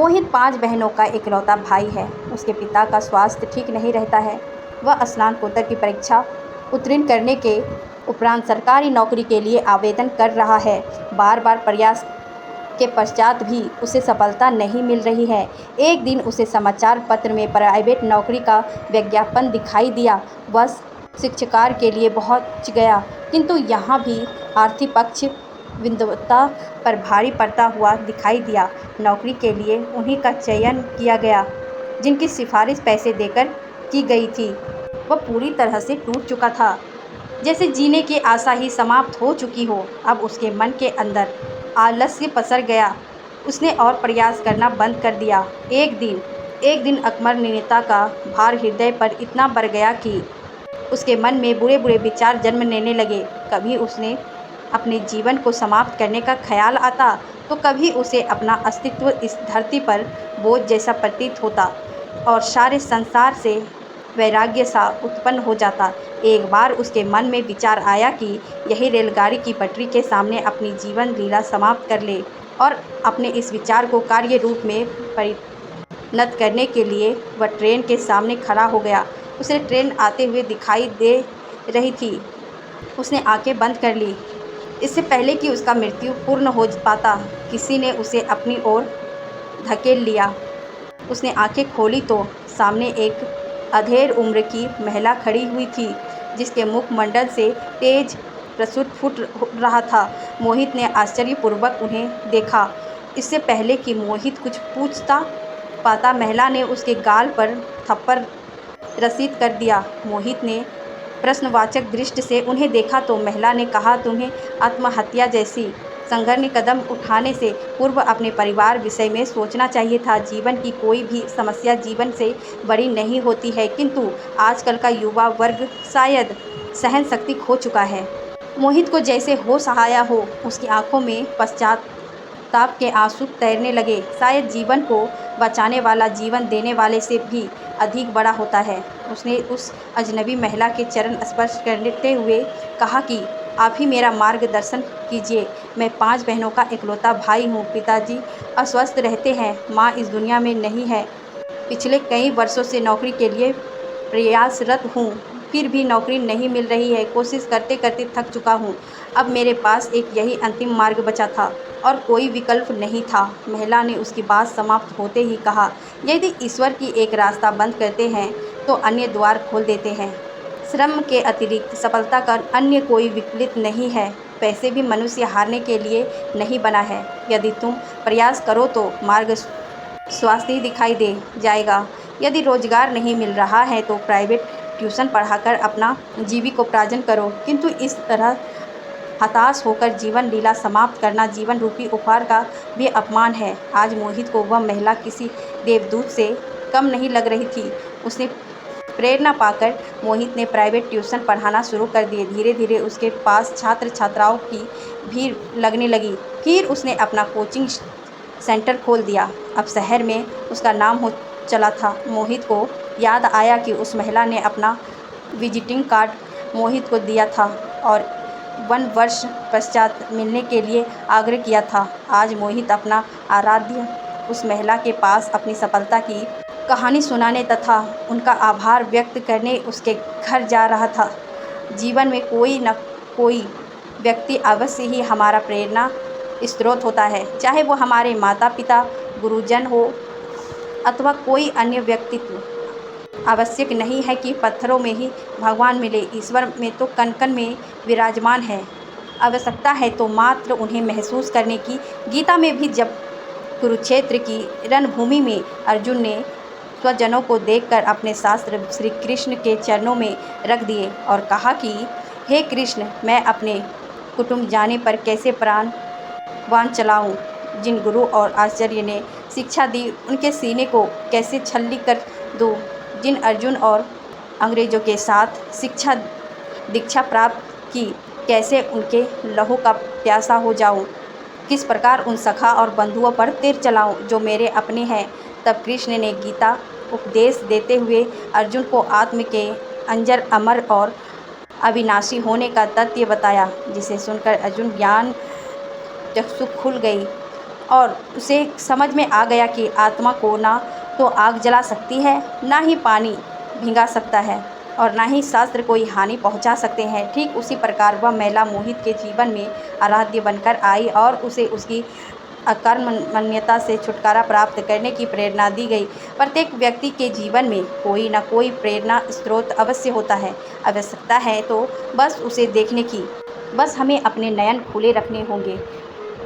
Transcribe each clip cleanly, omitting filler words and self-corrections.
मोहित 5 बहनों का इकलौता भाई है। उसके पिता का स्वास्थ्य ठीक नहीं रहता है। वह स्नातकोत्तर की परीक्षा उत्तीर्ण करने के उपरांत सरकारी नौकरी के लिए आवेदन कर रहा है। बार बार प्रयास के पश्चात भी उसे सफलता नहीं मिल रही है। एक दिन उसे समाचार पत्र में प्राइवेट नौकरी का विज्ञापन दिखाई दिया। वह शिक्षाकार के लिए पहुंच गया, किंतु यहाँ भी आर्थिक पक्ष विद्वता पर भारी पड़ता हुआ दिखाई दिया। नौकरी के लिए उन्हीं का चयन किया गया जिनकी सिफारिश पैसे देकर की गई थी। वह पूरी तरह से टूट चुका था, जैसे जीने की आशा ही समाप्त हो चुकी हो। अब उसके मन के अंदर आलस्य पसर गया। उसने और प्रयास करना बंद कर दिया। एक दिन आत्मनिर्भरता का भार हृदय पर इतना बढ़ गया कि उसके मन में बुरे बुरे विचार जन्म लेने लगे। कभी उसने अपने जीवन को समाप्त करने का ख्याल आता, तो कभी उसे अपना अस्तित्व इस धरती पर बोझ जैसा प्रतीत होता और सारे संसार से वैराग्य सा उत्पन्न हो जाता। एक बार उसके मन में विचार आया कि यही रेलगाड़ी की पटरी के सामने अपनी जीवन लीला समाप्त कर ले, और अपने इस विचार को कार्य रूप में परिणत करने के लिए वह ट्रेन के सामने खड़ा हो गया। उसे ट्रेन आते हुए दिखाई दे रही थी। उसने आंखें बंद कर ली। इससे पहले कि उसका मृत्यु पूर्ण हो पाता, किसी ने उसे अपनी ओर धकेल लिया। उसने आंखें खोली तो सामने एक अधेड़ उम्र की महिला खड़ी हुई थी, जिसके मुखमंडल से तेज प्रसूत फूट रहा था। मोहित ने आश्चर्यपूर्वक उन्हें देखा। इससे पहले कि मोहित कुछ पूछता पाता, महिला ने उसके गाल पर थप्पड़ रसीद कर दिया। मोहित ने प्रश्नवाचक दृष्टि से उन्हें देखा तो महिला ने कहा, तुम्हें आत्महत्या जैसी संगीन कदम उठाने से पूर्व अपने परिवार विषय में सोचना चाहिए था। जीवन की कोई भी समस्या जीवन से बड़ी नहीं होती है, किंतु आजकल का युवा वर्ग शायद सहन शक्ति खो चुका है। मोहित को जैसे होश आया हो, उसकी आंखों में पश्चाताप के आंसू तैरने लगे। शायद जीवन को बचाने वाला जीवन देने वाले से भी अधिक बड़ा होता है। उसने उस अजनबी महिला के चरण स्पर्श करते हुए कहा कि आप ही मेरा मार्गदर्शन कीजिए। मैं 5 बहनों का इकलौता भाई हूँ। पिताजी अस्वस्थ रहते हैं, माँ इस दुनिया में नहीं है। पिछले कई वर्षों से नौकरी के लिए प्रयासरत हूँ, फिर भी नौकरी नहीं मिल रही है। कोशिश करते करते थक चुका हूँ। अब मेरे पास एक यही अंतिम मार्ग बचा था और कोई विकल्प नहीं था। महिला ने उसकी बात समाप्त होते ही कहा, यदि ईश्वर की एक रास्ता बंद करते हैं तो अन्य द्वार खोल देते हैं। श्रम के अतिरिक्त सफलता का अन्य कोई विकल्प नहीं है। पैसे भी मनुष्य हारने के लिए नहीं बना है। यदि तुम प्रयास करो तो मार्ग स्वास्थ्य ही दिखाई दे जाएगा। यदि रोजगार नहीं मिल रहा है तो प्राइवेट ट्यूशन पढ़ाकर अपना जीविकोपार्जन करो, किंतु इस तरह हताश होकर जीवन लीला समाप्त करना जीवन रूपी उपहार का भी अपमान है। आज मोहित को वह महिला किसी देवदूत से कम नहीं लग रही थी। उसने प्रेरणा पाकर मोहित ने प्राइवेट ट्यूशन पढ़ाना शुरू कर दिए। धीरे धीरे उसके पास छात्र छात्राओं की भीड़ लगने लगी। फिर उसने अपना कोचिंग सेंटर खोल दिया। अब शहर में उसका नाम हो चला था। मोहित को याद आया कि उस महिला ने अपना विजिटिंग कार्ड मोहित को दिया था और 1 वर्ष पश्चात मिलने के लिए आग्रह किया था। आज मोहित अपना आराध्य उस महिला के पास अपनी सफलता की कहानी सुनाने तथा उनका आभार व्यक्त करने उसके घर जा रहा था। जीवन में कोई न कोई व्यक्ति अवश्य ही हमारा प्रेरणा स्रोत होता है, चाहे वो हमारे माता पिता, गुरुजन हो अथवा कोई अन्य व्यक्तित्व। आवश्यक नहीं है कि पत्थरों में ही भगवान मिले, ईश्वर में तो कण कण में विराजमान है। आवश्यकता है तो मात्र उन्हें महसूस करने की। गीता में भी जब कुरुक्षेत्र की रणभूमि में अर्जुन ने स्वजनों को देखकर अपने शास्त्र श्री कृष्ण के चरणों में रख दिए और कहा कि हे कृष्ण, मैं अपने कुटुंब जाने पर कैसे प्राण बाण चलाऊं। जिन गुरु और आचार्य ने शिक्षा दी उनके सीने को कैसे छल्ली कर दूं। जिन अर्जुन और अंग्रेजों के साथ शिक्षा दीक्षा प्राप्त की, कैसे उनके लहू का प्यासा हो जाऊं। किस प्रकार उन सखा और बंधुओं पर तीर चलाऊं जो मेरे अपने हैं। तब कृष्ण ने गीता उपदेश देते हुए अर्जुन को आत्म के अंजर अमर और अविनाशी होने का तथ्य बताया, जिसे सुनकर अर्जुन ज्ञान चक्षु खुल गई और उसे समझ में आ गया कि आत्मा को ना तो आग जला सकती है, ना ही पानी भिंगा सकता है और ना ही शास्त्र कोई हानि पहुंचा सकते हैं। ठीक उसी प्रकार वह महिला मोहित के जीवन में आराध्य बनकर आई और उसे उसकी अकर्मण्यता से छुटकारा प्राप्त करने की प्रेरणा दी गई। प्रत्येक व्यक्ति के जीवन में कोई न कोई प्रेरणा स्रोत अवश्य होता है। आवश्यकता है तो बस उसे देखने की। बस हमें अपने नयन खुले रखने होंगे।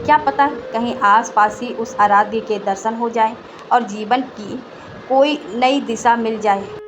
क्या पता कहीं आस-पास ही उस आराध्य के दर्शन हो जाएं और जीवन की कोई नई दिशा मिल जाए।